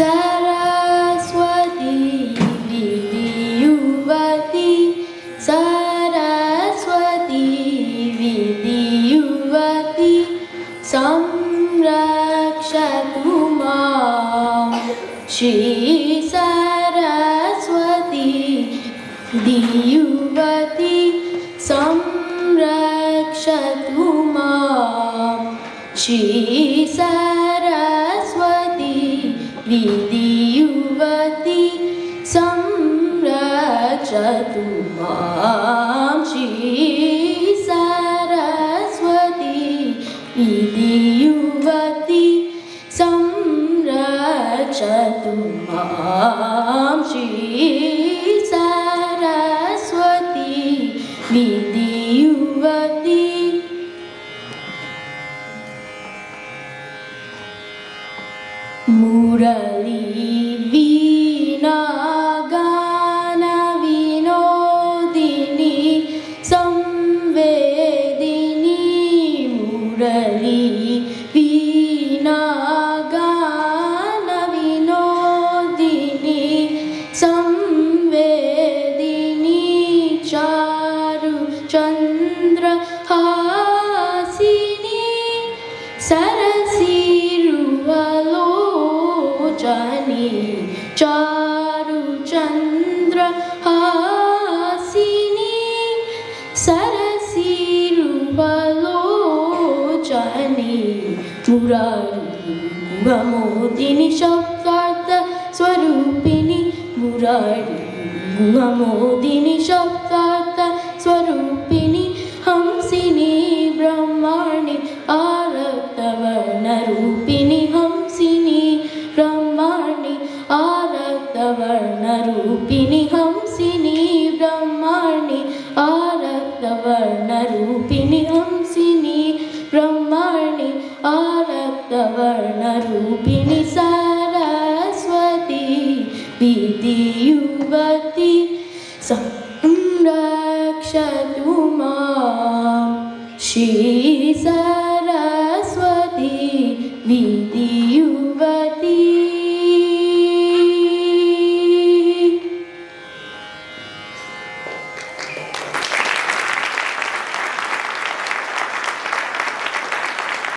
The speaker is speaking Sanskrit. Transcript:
सरस्वती विधियुवती सरस्वती विधियुवती संरक्षतु मां श्री सरस्वती विधियुवती संरक्षतु मां श्री सरस्वती विधियुवती संरक्षतु मां श्री सरस्वती विधियुवती संरक्षतु मां श्री सरस्वती विधियुवती। मुरली वीणा गान विनोदिनी संवेदिनी मुरली वीणा गान विनोदिनी संवेदिनी चारु चंद्रहासिनी सरसीरुवलोचनी चारु चंद्रहासिनी सरसीरुवलोचनी मुरारी गुणमोदिनी शब्दार्थ स्वरूपिणी मुरारी गुणमोदिनी शब्दार्थ स्वरूपिणी हंसिनी ब्रह्माणि आरक्तवर्णरूपिणी हंसिनी ब्रह्माणि आरक्तवर्णरूपिणी हंसिनी ब्रह्माणि आरक्तवर्णरूपिणी हंसिनी ब्रह्माणि आरक्तवर्णरूपिणी सरस्वती विधियुवती संरक्षतु मां श्री सरस्वती विधियुवती।